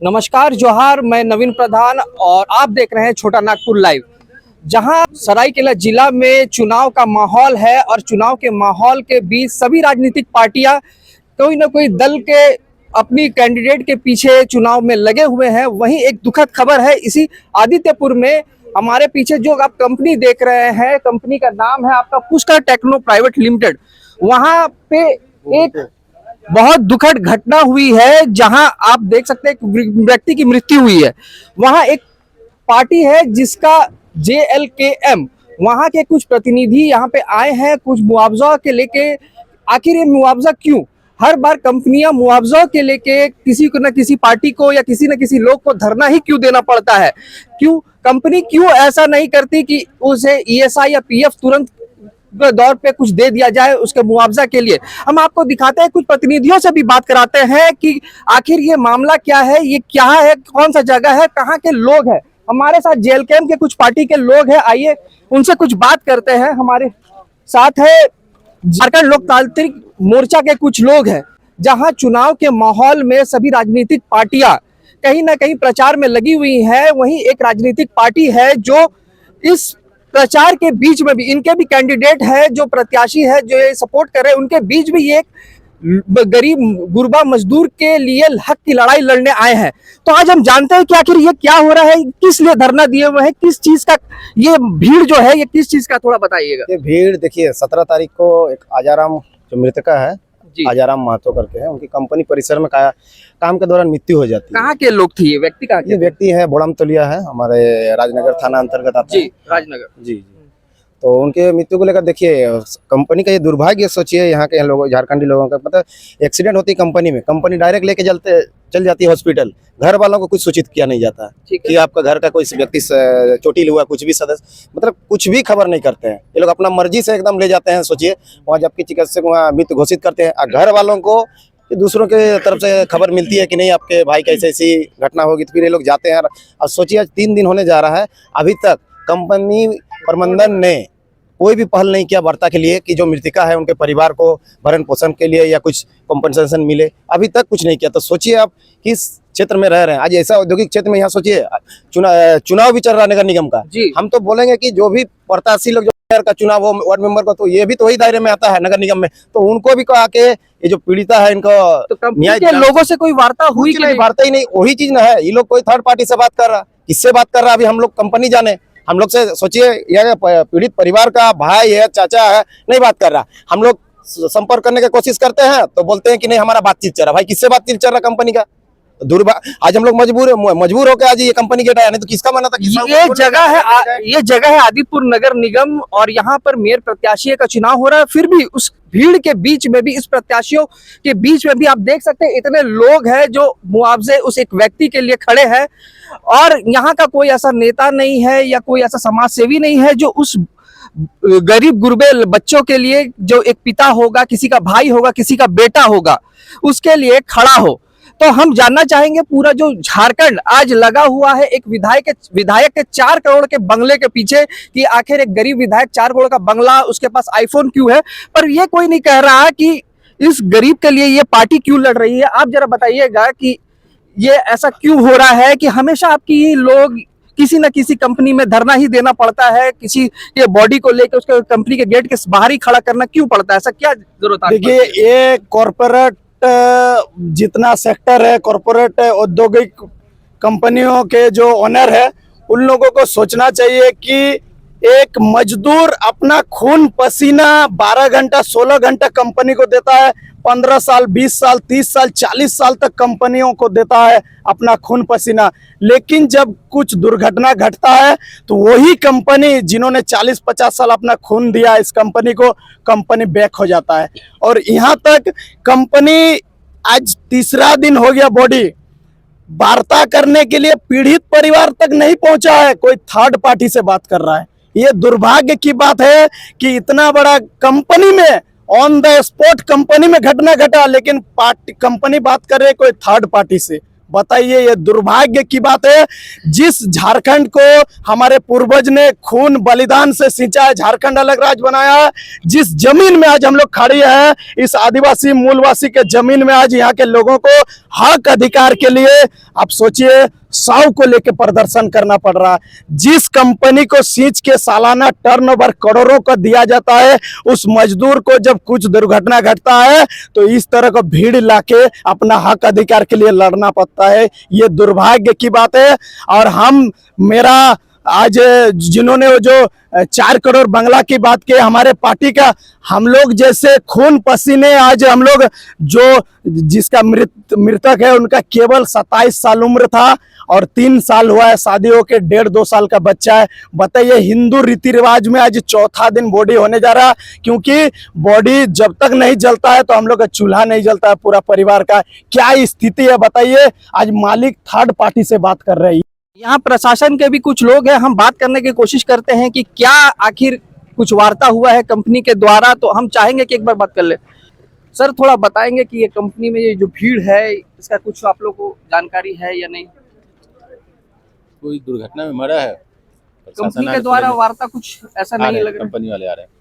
नमस्कार जोहार, मैं नवीन प्रधान और आप देख रहे हैं छोटा नागपुर लाइव। जहां सरायकेला जिला में चुनाव का माहौल है और चुनाव के माहौल के बीच सभी राजनीतिक पार्टियां कोई ना कोई दल के अपनी कैंडिडेट के पीछे चुनाव में लगे हुए हैं। वहीं एक दुखद खबर है, इसी आदित्यपुर में हमारे पीछे जो आप कंपनी देख रहे हैं, कंपनी का नाम है आपका पुष्कर टेक्नो प्राइवेट लिमिटेड। वहां पे एक बहुत दुखद घटना हुई है, जहां आप देख सकते हैं एक व्यक्ति की मृत्यु हुई है। वहां एक पार्टी है जिसका JLKM, वहां के कुछ प्रतिनिधि यहाँ पे आए हैं कुछ मुआवजा के लेके। आखिर ये मुआवजा क्यों? हर बार कंपनियां मुआवजा के लेके किसी को न किसी पार्टी को या किसी न किसी लोग को धरना ही क्यों देना पड़ता है? क्यों कंपनी क्यों ऐसा नहीं करती कि उसे ESI या PF तुरंत दौर पे कुछ दे दिया जाए उसके मुआवजा के लिए? हम आपको दिखाते हैं, कुछ प्रतिनिधियों से भी बात कराते हैं कि आखिर ये मामला क्या है, ये क्या है, कौन सा जगह है, कहाँ के लोग हैं। हमारे साथ JLKM के कुछ पार्टी के लोग हैं, आइए उनसे कुछ बात करते हैं। हमारे साथ है झारखंड लोकतांत्रिक मोर्चा के कुछ लोग हैं। जहां चुनाव के माहौल में सभी राजनीतिक पार्टियां कहीं ना कहीं प्रचार में लगी हुई है, वहीं एक राजनीतिक पार्टी है जो इस प्रचार के बीच में भी, इनके भी कैंडिडेट है जो प्रत्याशी है जो ये सपोर्ट कर रहे हैं, उनके बीच भी ये गरीब गुरबा मजदूर के लिए हक की लड़ाई लड़ने आए हैं। तो आज हम जानते हैं कि आखिर ये क्या हो रहा है, किस लिए धरना दिए हुए हैं, किस चीज का ये भीड़ जो है, ये किस चीज का, थोड़ा बताइएगा। ये भीड़ देखिए 17 तारीख को एक आजाराम जो मृतका है, आजाराम महतो करके है, उनकी कंपनी परिसर में काम के दौरान मृत्यु हो जाती है। कहाँ के लोग थे ये व्यक्ति? कहाँ ये व्यक्ति है बोड़म तलिया है, हमारे राजनगर थाना अंतर्गत आता है। राजनगर। जी। तो उनके मृत्यु को लेकर देखिए कंपनी का ये दुर्भाग्य सोचिए, यहाँ के लोगों झारखंडी लोगों का मतलब एक्सीडेंट होती है कंपनी में, कंपनी डायरेक्ट लेके चल जाती है हॉस्पिटल, घर वालों को कुछ सूचित किया नहीं जाता कि आपका घर का कोई व्यक्ति चोटिल हुआ, कुछ भी सदस्य मतलब कुछ भी खबर नहीं करते हैं। ये लोग अपना मर्जी से एकदम ले जाते हैं। सोचिए वहाँ जबकि चिकित्सक वहाँ मृत घोषित करते हैं, घर वालों को दूसरों के तरफ से खबर मिलती है कि नहीं आपके भाई कैसे ऐसी घटना होगी, तो फिर ये लोग जाते हैं। अब सोचिए आज 3 दिन होने जा रहा है, अभी तक कंपनी प्रबंधन ने कोई भी पहल नहीं किया वार्ता के लिए कि जो मृतिका है उनके परिवार को भरण पोषण के लिए या कुछ कॉम्पनसेशन मिले, अभी तक कुछ नहीं किया। तो सोचिए आप किस क्षेत्र में रह रहे हैं। आज ऐसा औद्योगिक क्षेत्र में यहाँ सोचिए चुनाव भी चल रहा है नगर निगम का। हम तो बोलेंगे कि जो भी प्रत्याशी लोग जो का चुनाव हो वार्ड मेंबर को, तो ये भी तो वही दायरे में आता है नगर निगम में, तो उनको भी कहा के ये जो पीड़िता है इनको तो न्याय के लोगों से कोई वार्ता हुई कि नहीं? वार्ता ही नहीं, वही चीज ना है। ये लोग कोई थर्ड पार्टी से बात कर रहा, किससे बात कर रहा अभी हम लोग कंपनी जाने। हम लोग से सोचिए यह पीड़ित परिवार का भाई है, चाचा है, नहीं बात कर रहा। हम लोग संपर्क करने की कोशिश करते हैं तो बोलते हैं कि नहीं हमारा बातचीत चल रहा। भाई किससे बातचीत चल रहा कंपनी का? आज हम लोग मजबूर होकर आज ये कंपनी के नहीं तो किसका मना था? ये जगह है आदिपुर नगर निगम और यहाँ पर मेयर प्रत्याशी का चुनाव हो रहा है। फिर भी उस भीड़ के बीच में भी, इस प्रत्याशियों के बीच में भी आप देख सकते हैं इतने लोग हैं जो मुआवजे उस एक व्यक्ति के लिए खड़े हैं। और यहाँ का कोई ऐसा नेता नहीं है या कोई ऐसा समाज सेवी नहीं है जो उस गरीब गुरबे बच्चों के लिए, जो एक पिता होगा, किसी का भाई होगा, किसी का बेटा होगा, उसके लिए खड़ा हो। तो हम जानना चाहेंगे पूरा जो झारखंड आज लगा हुआ है एक विधायक के 4 करोड़ के बंगले के पीछे, कि आखिर एक गरीब विधायक 4 करोड़ का बंगला, उसके पास आईफोन क्यों है, पर ये कोई नहीं कह रहा कि इस गरीब के लिए ये पार्टी क्यों लड़ रही है। आप जरा बताइएगा कि ये ऐसा क्यों हो रहा है कि हमेशा आपकी लोग किसी न किसी कंपनी में धरना ही देना पड़ता है, किसी के बॉडी को लेकर उसके कंपनी के गेट के बाहर ही खड़ा करना क्यों पड़ता है? ऐसा क्या जरूरत है? देखिए ये कॉर्पोरेट जितना सेक्टर है, कॉर्पोरेट औद्योगिक कंपनियों के जो ओनर है, उन लोगों को सोचना चाहिए कि एक मजदूर अपना खून पसीना 12 घंटा 16 घंटा कंपनी को देता है, 15 साल 20 साल 30 साल 40 साल तक कंपनियों को देता है अपना खून पसीना। लेकिन जब कुछ दुर्घटना घटता है तो वही कंपनी जिन्होंने 40-50 साल अपना खून दिया इस कंपनी को, कंपनी बैक हो जाता है। और यहाँ तक कंपनी आज 3रा दिन हो गया बॉडी वार्ता करने के लिए पीड़ित परिवार तक नहीं पहुंचा है, कोई थर्ड पार्टी से बात कर रहा है। ये दुर्भाग्य की बात है कि इतना बड़ा कंपनी में, ऑन द स्पॉट कंपनी में घटना घटा, लेकिन कंपनी बात कर रही है कोई थर्ड पार्टी से। बताइए, ये दुर्भाग्य की बात है। जिस झारखंड को हमारे पूर्वज ने खून बलिदान से सिंचा है, झारखंड अलग राज्य बनाया है, जिस जमीन में आज हम लोग खड़े हैं, इस आदिवासी मूलवासी के जमीन में आज यहाँ के लोगों को हक अधिकार के लिए आप सोचिए 100 को लेकर प्रदर्शन करना पड़ रहा है। जिस कंपनी को सींच के सालाना टर्नओवर करोड़ों का दिया जाता है, उस मजदूर को जब कुछ दुर्घटना घटता है तो इस तरह का भीड़ लाके अपना हक अधिकार के लिए लड़ना पड़ता है। ये दुर्भाग्य की बात है। और मेरा आज जिन्होंने वो जो 4 करोड़ बंगला की बात की, हमारे पार्टी का हम लोग जैसे खून पसीने आज हम लोग जो जिसका मृतक है उनका केवल 27 साल उम्र था और 3 साल हुआ है शादी होके, 1.5-2 साल का बच्चा है। बताइए, हिंदू रीति रिवाज में आज चौथा दिन बॉडी होने जा रहा है, क्योंकि बॉडी जब तक नहीं जलता है तो हम लोग का चूल्हा नहीं जलता है पूरा परिवार का। क्या स्थिति है बताइए। आज मालिक थर्ड पार्टी से बात कर रही है। यहाँ प्रशासन के भी कुछ लोग हैं, हम बात करने की कोशिश करते हैं कि क्या आखिर कुछ वार्ता हुआ है कंपनी के द्वारा, तो हम चाहेंगे कि एक बार बात कर ले। सर, थोड़ा बताएंगे कि ये कंपनी में ये जो भीड़ है इसका कुछ आप लोग को जानकारी है या नहीं? कोई दुर्घटना में मरा है? कंपनी के द्वारा वार्ता कुछ ऐसा नहीं लग रहा है। कंपनी वाले आ रहे हैं।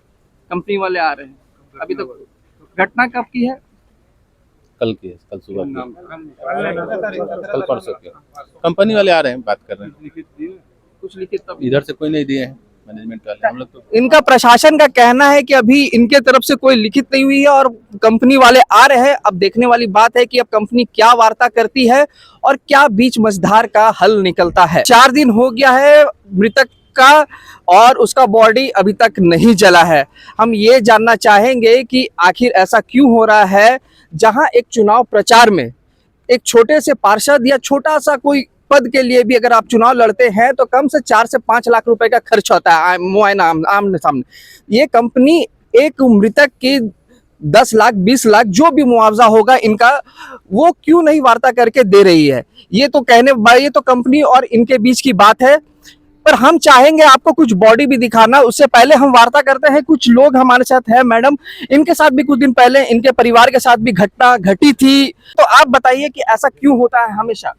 कंपनी वाले आ रहे हैं। अभी तक घटना कब की है? कल सुबह की, कल परसों के। कंपनी वाले आ रहे हैं, बात कर रहे हैं। कुछ लिखित तब इधर से कोई नहीं दिए हैं मैनेजमेंट वाले, हम लोग तो। इनका प्रशासन का कहना है कि अभी इनके तरफ से कोई लिखित नहीं हुई है और कंपनी वाले आ रहे हैं। अब देखने वाली बात है कि अब कंपनी क्या वार्ता करती है और क्या बीच मझधार का हल निकलता है। 4 दिन हो गया है मृतक का और उसका बॉडी अभी तक नहीं जला है। हम ये जानना चाहेंगे कि आखिर ऐसा क्यों हो रहा है, जहां एक चुनाव प्रचार में एक छोटे से पार्षद या छोटा सा कोई पद के लिए भी अगर आप चुनाव लड़ते हैं तो कम से 4 से 5 लाख रुपए का खर्च होता है मुआयना आमने सामने। ये कंपनी एक मृतक की 10 लाख 20 लाख जो भी मुआवजा होगा इनका, वो क्यों नहीं वार्ता करके दे रही है? ये तो कंपनी और इनके बीच की बात है। पर हम चाहेंगे आपको कुछ बॉडी भी दिखाना, उससे पहले हम वार्ता करते हैं। कुछ लोग हमारे साथ हैं, मैडम, इनके साथ भी कुछ दिन पहले इनके परिवार के साथ भी घटना घटी थी। तो आप बताइए कि ऐसा क्यों होता है हमेशा,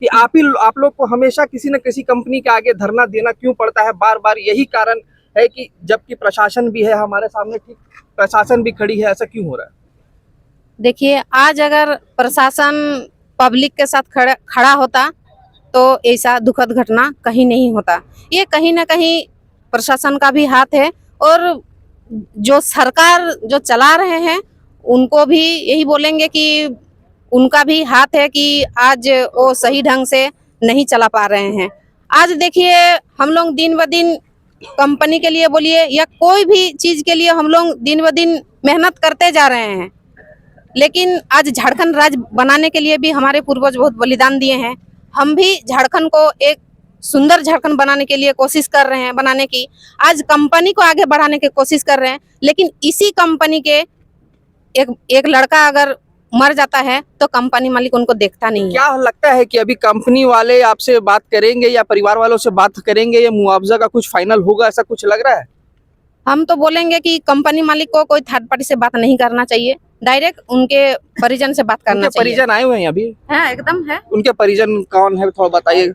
कि आप लोग को हमेशा किसी न किसी कंपनी के आगे धरना देना क्यों पड़ता है बार बार? यही कारण है कि जबकि प्रशासन भी है हमारे सामने, ठीक प्रशासन भी खड़ी है, ऐसा क्यों हो रहा है? देखिए, आज अगर प्रशासन पब्लिक के साथ खड़ा होता तो ऐसा दुखद घटना कहीं नहीं होता। ये कहीं ना कहीं प्रशासन का भी हाथ है और जो सरकार जो चला रहे हैं उनको भी यही बोलेंगे कि उनका भी हाथ है कि आज वो सही ढंग से नहीं चला पा रहे हैं। आज देखिए, हम लोग दिन ब दिन कंपनी के लिए बोलिए या कोई भी चीज के लिए हम लोग दिन ब दिन मेहनत करते जा रहे हैं, लेकिन आज झारखंड राज्य बनाने के लिए भी हमारे पूर्वज बहुत बलिदान दिए हैं। हम भी झारखंड को एक सुंदर झारखंड बनाने के लिए कोशिश कर रहे हैं, बनाने की। आज कंपनी को आगे बढ़ाने की कोशिश कर रहे हैं, लेकिन इसी कंपनी के एक लड़का अगर मर जाता है तो कंपनी मालिक उनको देखता नहीं है। क्या लगता है कि अभी कंपनी वाले आपसे बात करेंगे या परिवार वालों से बात करेंगे या मुआवजा का कुछ फाइनल होगा, ऐसा कुछ लग रहा है? हम तो बोलेंगे कि कंपनी मालिक को कोई थर्ड पार्टी से बात नहीं करना चाहिए, डायरेक्ट उनके परिजन से बात करना चाहिए। परिजन आए हुए हैं अभी? हाँ, एकदम है। उनके परिजन कौन है, थोड़ा बताइए।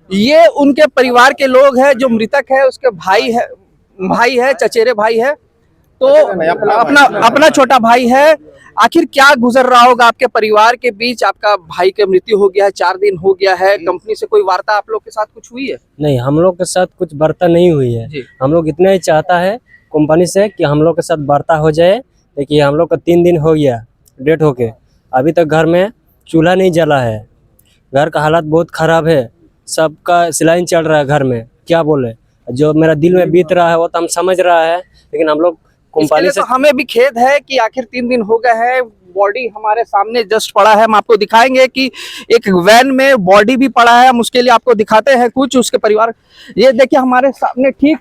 ये उनके परिवार के लोग हैं, जो मृतक है उसके भाई है, चचेरे भाई है, तो अपना छोटा भाई है। आखिर क्या गुजर रहा होगा आपके परिवार के बीच? आपका भाई की मृत्यु हो गया है, 4 दिन हो गया है, कंपनी से कोई वार्ता आप लोग के साथ कुछ हुई है? नहीं, हम लोग के साथ कुछ वार्ता नहीं हुई है। हम लोग इतना ही चाहता है कंपनी से कि हम लोग के साथ वार्ता हो जाए। देखिए, हम लोग का 3 दिन हो गया डेट होके, अभी तक घर में चूल्हा नहीं जला है। घर का हालत बहुत खराब है, सबका सिलाइन चल रहा है घर में। क्या बोले, जो मेरा दिल में बीत रहा है वो तो हम समझ रहा है, लेकिन हम लोग कंपनी से तो हमें भी खेद है कि आखिर 3 दिन हो गए हैं, बॉडी हमारे सामने जस्ट पड़ा है। हम आपको दिखाएंगे कि एक वैन में बॉडी भी पड़ा है, हम उसके लिए आपको दिखाते हैं कुछ उसके परिवार। ये देखिए हमारे सामने ठीक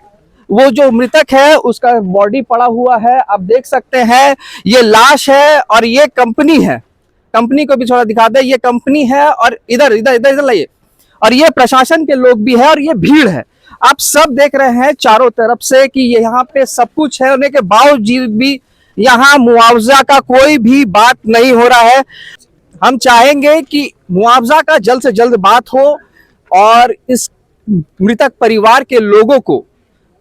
वो जो मृतक है उसका बॉडी पड़ा हुआ है, आप देख सकते हैं। ये लाश है और ये कंपनी है। कंपनी को भी थोड़ा दिखा दे, ये कंपनी है और इधर लाइए, और ये प्रशासन के लोग भी है और ये भीड़ है। आप सब देख रहे हैं चारों तरफ से कि यहाँ पे सब कुछ है, होने के बावजूद भी यहाँ मुआवजा का कोई भी बात नहीं हो रहा है। हम चाहेंगे कि मुआवजा का जल्द से जल्द बात हो और इस मृतक परिवार के लोगों को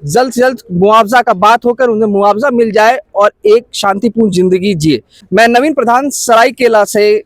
जल्द से जल्द मुआवजा का बात होकर उन्हें मुआवजा मिल जाए और एक शांतिपूर्ण जिंदगी जिए। मैं नवीन प्रधान, सरायकेला से